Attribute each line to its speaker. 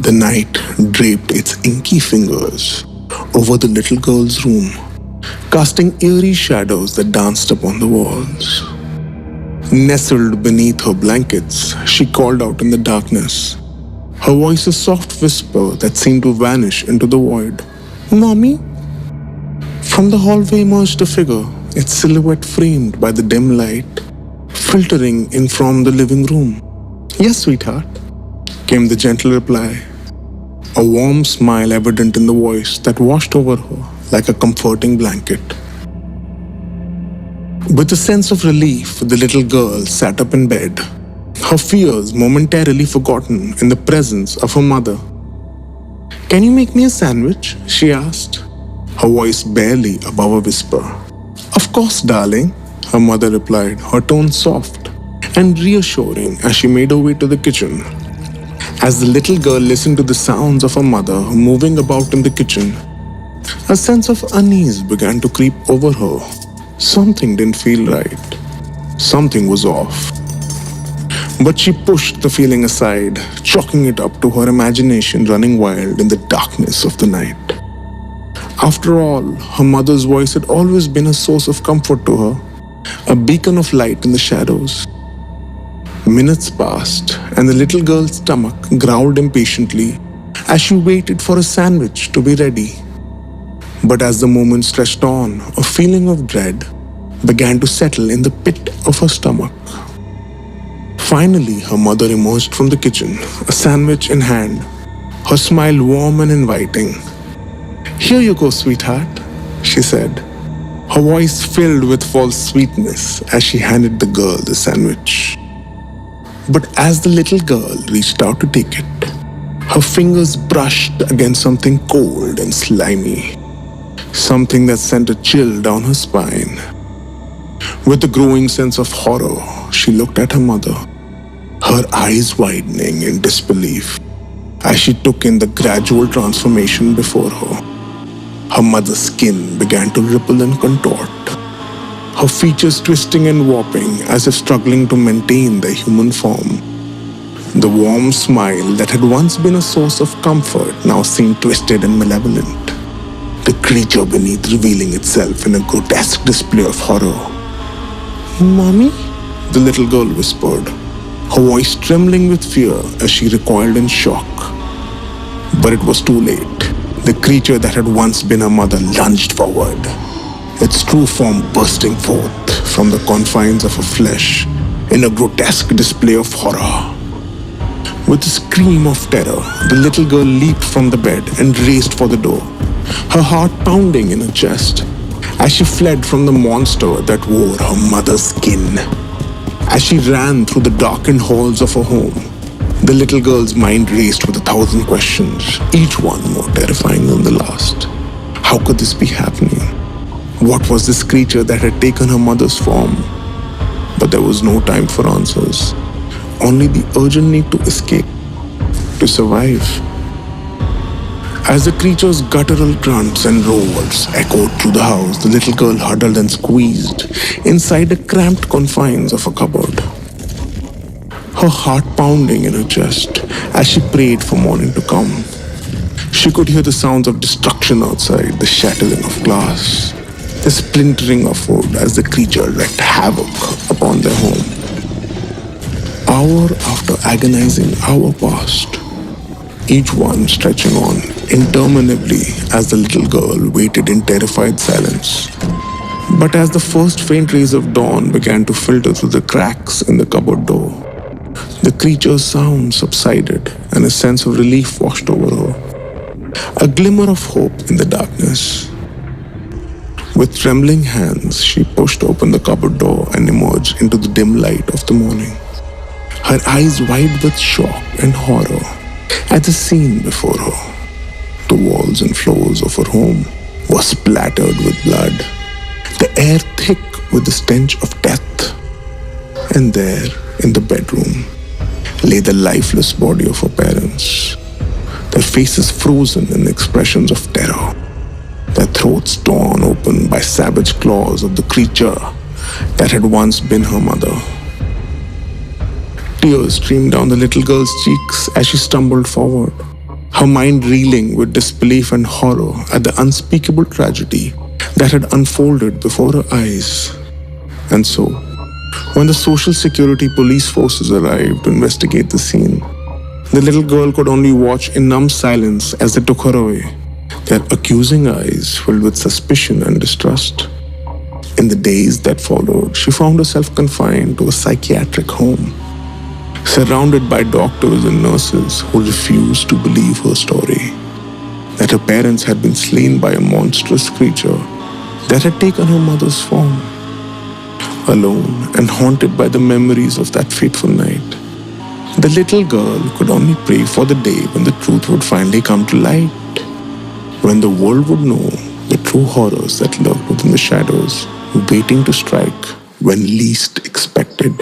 Speaker 1: The night draped its inky fingers over the little girl's room, casting eerie shadows that danced upon the walls. Nestled beneath her blankets, she called out in the darkness, her voice a soft whisper that seemed to vanish into the void. "Mommy?" From the hallway emerged a figure, its silhouette framed by the dim light, filtering in from the living room. "Yes, sweetheart," came the gentle reply, a warm smile evident in the voice that washed over her like a comforting blanket. With a sense of relief, the little girl sat up in bed, her fears momentarily forgotten in the presence of her mother. "Can you make me a sandwich?" she asked, her voice barely above a whisper. "Of course, darling," her mother replied, her tone soft and reassuring as she made her way to the kitchen. As the little girl listened to the sounds of her mother moving about in the kitchen, a sense of unease began to creep over her. Something didn't feel right. Something was off. But she pushed the feeling aside, chalking it up to her imagination running wild in the darkness of the night. After all, her mother's voice had always been a source of comfort to her, a beacon of light in the shadows. Minutes passed, and the little girl's stomach growled impatiently as she waited for a sandwich to be ready. But as the moments stretched on, a feeling of dread began to settle in the pit of her stomach. Finally, her mother emerged from the kitchen, a sandwich in hand, her smile warm and inviting. "Here you go, sweetheart," she said, her voice filled with false sweetness as she handed the girl the sandwich. But as the little girl reached out to take it, her fingers brushed against something cold and slimy, something that sent a chill down her spine. With a growing sense of horror, she looked at her mother, her eyes widening in disbelief as she took in the gradual transformation before her. Her mother's skin began to ripple and contort, her features twisting and warping as if struggling to maintain their human form. The warm smile that had once been a source of comfort now seemed twisted and malevolent, the creature beneath revealing itself in a grotesque display of horror. "Mommy?" the little girl whispered, her voice trembling with fear as she recoiled in shock. But it was too late. The creature that had once been her mother lunged forward, its true form bursting forth from the confines of her flesh in a grotesque display of horror. With a scream of terror, the little girl leaped from the bed and raced for the door, her heart pounding in her chest as she fled from the monster that wore her mother's skin. As she ran through the darkened halls of her home, the little girl's mind raced with 1,000 questions, each one more terrifying than the last. How could this be happening? What was this creature that had taken her mother's form? But there was no time for answers, only the urgent need to escape, to survive. As the creature's guttural grunts and roars echoed through the house, the little girl huddled and squeezed inside the cramped confines of a cupboard, her heart pounding in her chest as she prayed for morning to come. She could hear the sounds of destruction outside, the shattering of glass, the splintering of wood as the creature wreaked havoc upon their home. Hour after agonizing hour passed, each one stretching on interminably as the little girl waited in terrified silence. But as the first faint rays of dawn began to filter through the cracks in the cupboard door, the creature's sound subsided and a sense of relief washed over her, a glimmer of hope in the darkness. With trembling hands, she pushed open the cupboard door and emerged into the dim light of the morning, her eyes wide with shock and horror at the scene before her. The walls and floors of her home were splattered with blood, the air thick with the stench of death. And there, in the bedroom, lay the lifeless body of her parents, their faces frozen in expressions of terror, their throats torn open by savage claws of the creature that had once been her mother. Tears streamed down the little girl's cheeks as she stumbled forward, her mind reeling with disbelief and horror at the unspeakable tragedy that had unfolded before her eyes. And so, when the Social Security police forces arrived to investigate the scene, the little girl could only watch in numb silence as they took her away, their accusing eyes filled with suspicion and distrust. In the days that followed, she found herself confined to a psychiatric home, surrounded by doctors and nurses who refused to believe her story, that her parents had been slain by a monstrous creature that had taken her mother's form. Alone and haunted by the memories of that fateful night, the little girl could only pray for the day when the truth would finally come to light, when the world would know the true horrors that lurked within the shadows, waiting to strike when least expected.